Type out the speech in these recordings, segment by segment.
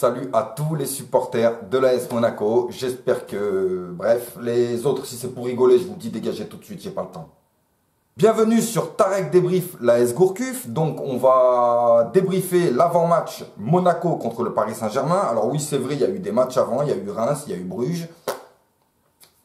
Salut à tous les supporters de l'AS Monaco. J'espère que... Bref, les autres, si c'est pour rigoler, je vous dis dégagez tout de suite, j'ai pas le temps. Bienvenue sur Tarek Débrief, l'AS Gourcuff. Donc on va débriefer l'avant-match Monaco contre le Paris Saint-Germain. Alors oui, c'est vrai, il y a eu des matchs avant, il y a eu Reims, il y a eu Bruges.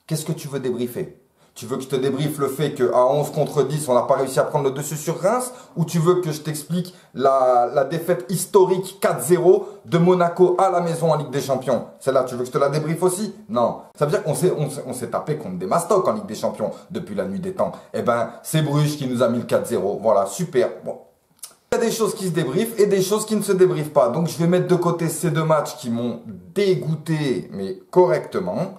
Qu'est-ce que tu veux débriefer? Tu veux que je te débriefe le fait qu'à 11 contre 10, on n'a pas réussi à prendre le dessus sur Reims? Ou tu veux que je t'explique la défaite historique 4-0 de Monaco à la maison en Ligue des Champions? Celle-là, tu veux que je te la débriefe aussi? Non. Ça veut dire qu'on s'est tapé contre des mastocs en Ligue des Champions depuis la nuit des temps. Eh ben, c'est Bruges qui nous a mis le 4-0. Voilà, super. Bon. Il y a des choses qui se débriefent et des choses qui ne se débriefent pas. Donc, je vais mettre de côté ces deux matchs qui m'ont dégoûté, mais correctement.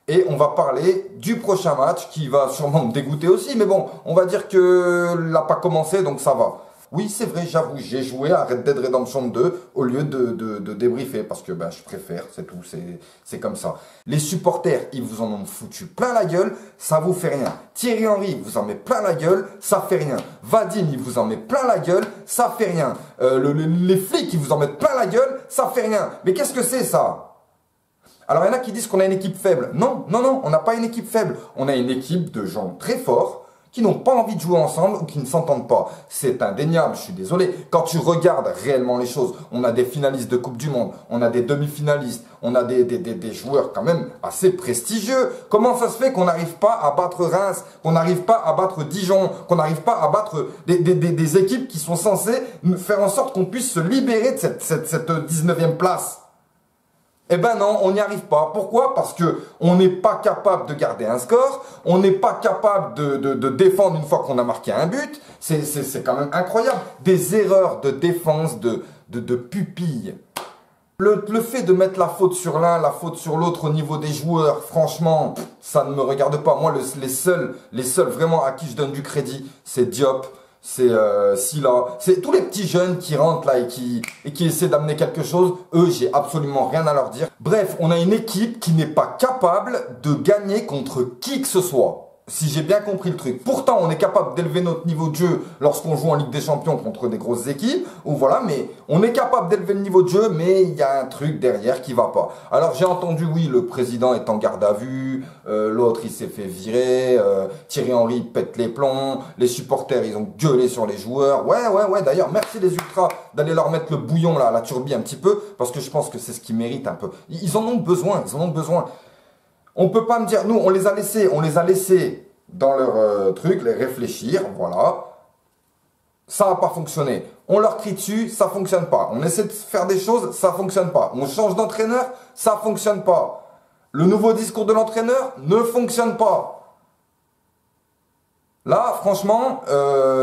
Et on va parler du prochain match qui va sûrement me dégoûter aussi. Mais bon, on va dire que l'a pas commencé, donc ça va. Oui, c'est vrai, j'avoue, j'ai joué à Red Dead Redemption 2 au lieu de débriefer. Parce que ben, je préfère, c'est tout, c'est comme ça. Les supporters, ils vous en ont foutu plein la gueule, ça vous fait rien. Thierry Henry vous en met plein la gueule, ça fait rien. Vadim, il vous en met plein la gueule, ça fait rien. Les flics, ils vous en mettent plein la gueule, ça fait rien. Mais qu'est-ce que c'est ça ? Alors, il y en a qui disent qu'on a une équipe faible. Non, non, non, on n'a pas une équipe faible. On a une équipe de gens très forts qui n'ont pas envie de jouer ensemble ou qui ne s'entendent pas. C'est indéniable, je suis désolé. Quand tu regardes réellement les choses, on a des finalistes de Coupe du Monde, on a des demi-finalistes, on a des joueurs quand même assez prestigieux. Comment ça se fait qu'on n'arrive pas à battre Reims, qu'on n'arrive pas à battre Dijon, qu'on n'arrive pas à battre des équipes qui sont censées faire en sorte qu'on puisse se libérer de cette 19e place? Eh ben non, on n'y arrive pas. Pourquoi? Parce que on n'est pas capable de garder un score, on n'est pas capable de défendre une fois qu'on a marqué un but. C'est quand même incroyable. Des erreurs de défense, de pupilles. Le fait de mettre la faute sur l'un, la faute sur l'autre au niveau des joueurs, franchement, ça ne me regarde pas. Moi, les seuls vraiment à qui je donne du crédit, c'est Diop. C'est Silla, c'est tous les petits jeunes qui rentrent là et qui essaient d'amener quelque chose. Eux, j'ai absolument rien à leur dire. Bref, on a une équipe qui n'est pas capable de gagner contre qui que ce soit. Si j'ai bien compris le truc. Pourtant, on est capable d'élever notre niveau de jeu lorsqu'on joue en Ligue des Champions contre des grosses équipes. Ou voilà, mais on est capable d'élever le niveau de jeu, mais il y a un truc derrière qui va pas. Alors j'ai entendu, oui, le président est en garde à vue, l'autre il s'est fait virer, Thierry Henry pète les plombs, les supporters ils ont gueulé sur les joueurs. Ouais, d'ailleurs, merci les ultras d'aller leur mettre le bouillon là, la turbie un petit peu, parce que je pense que c'est ce qu'ils méritent un peu. Ils en ont besoin, ils en ont besoin. On peut pas me dire, nous, on les a laissés dans leur truc, les réfléchir, voilà. Ça n'a pas fonctionné. On leur crie dessus, ça fonctionne pas. On essaie de faire des choses, ça fonctionne pas. On change d'entraîneur, ça fonctionne pas. Le nouveau discours de l'entraîneur ne fonctionne pas. Là, franchement,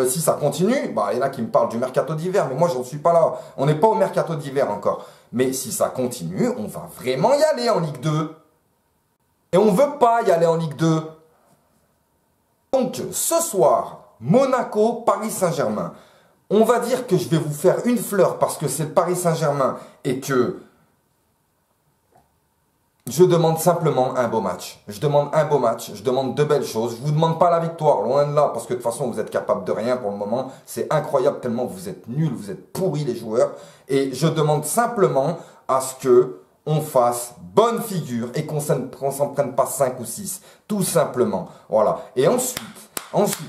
si ça continue, bah, il y en a qui me parlent du mercato d'hiver, mais moi, j'en suis pas là. On n'est pas au mercato d'hiver encore. Mais si ça continue, on va vraiment y aller en Ligue 2. Et on ne veut pas y aller en Ligue 2. Donc, ce soir, Monaco, Paris Saint-Germain. On va dire que je vais vous faire une fleur parce que c'est le Paris Saint-Germain et que je demande simplement un beau match. Je demande un beau match, je demande de belles choses. Je ne vous demande pas la victoire, loin de là, parce que de toute façon, vous êtes capable de rien pour le moment. C'est incroyable tellement vous êtes nuls, vous êtes pourris les joueurs. Et je demande simplement à ce que on fasse bonne figure et qu'on s'en prenne pas 5 ou 6. Tout simplement. Voilà. Et ensuite,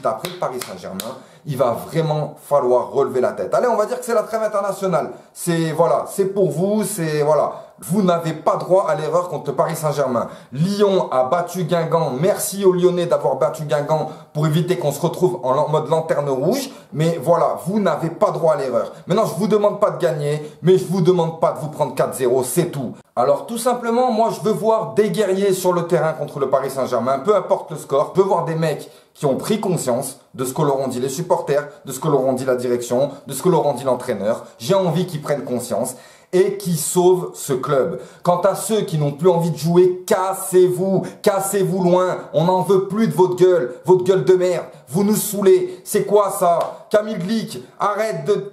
après le Paris Saint-Germain, il va vraiment falloir relever la tête. Allez, on va dire que c'est la trêve internationale. C'est, voilà, c'est pour vous, c'est, voilà. Vous n'avez pas droit à l'erreur contre le Paris Saint-Germain. Lyon a battu Guingamp. Merci aux Lyonnais d'avoir battu Guingamp pour éviter qu'on se retrouve en mode lanterne rouge. Mais voilà, vous n'avez pas droit à l'erreur. Maintenant, je vous demande pas de gagner, mais je vous demande pas de vous prendre 4-0, c'est tout. Alors, tout simplement, moi, je veux voir des guerriers sur le terrain contre le Paris Saint-Germain, peu importe le score. Je veux voir des mecs qui ont pris conscience de ce que leur ont dit les supporters, de ce que leur ont dit la direction, de ce que leur ont dit l'entraîneur. J'ai envie qu'ils prennent conscience et qui sauve ce club. Quant à ceux qui n'ont plus envie de jouer, cassez-vous loin. On n'en veut plus de votre gueule de merde. Vous nous saoulez. C'est quoi ça? Camille Glick, arrête de...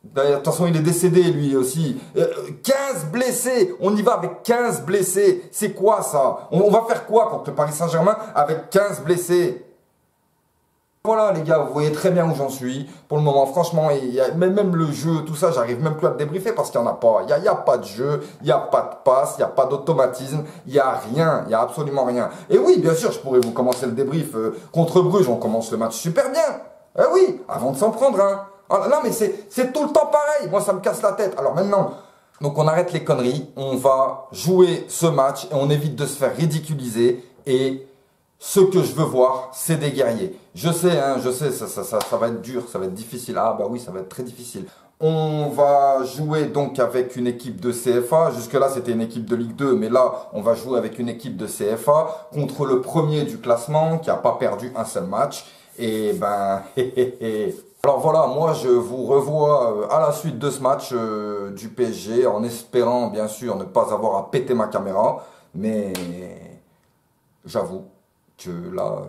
D'ailleurs, de toute façon, il est décédé lui aussi. 15 blessés. On y va avec 15 blessés. C'est quoi ça? On va faire quoi contre le Paris Saint-Germain avec 15 blessés? voilà les gars, vous voyez très bien où j'en suis. Pour le moment, franchement, même le jeu, tout ça, j'arrive même plus à te débriefer parce qu'il n'y en a pas. Il y a pas de jeu, il n'y a pas de passe, il n'y a pas d'automatisme, il n'y a rien, il n'y a absolument rien. Et oui, bien sûr, je pourrais vous commencer le débrief contre Bruges, on commence le match super bien. Eh oui, avant de s'en prendre un. Ah, non mais c'est tout le temps pareil, moi ça me casse la tête. Alors maintenant, donc on arrête les conneries, on va jouer ce match et on évite de se faire ridiculiser et ce que je veux voir, c'est des guerriers. Je sais, hein, je sais, ça va être dur, ça va être difficile. Ah bah oui, ça va être très difficile. On va jouer donc avec une équipe de CFA. Jusque-là, c'était une équipe de Ligue 2, mais là, on va jouer avec une équipe de CFA contre le premier du classement qui n'a pas perdu un seul match. Et ben, alors voilà, moi je vous revois à la suite de ce match du PSG en espérant bien sûr ne pas avoir à péter ma caméra. Mais j'avoue que là,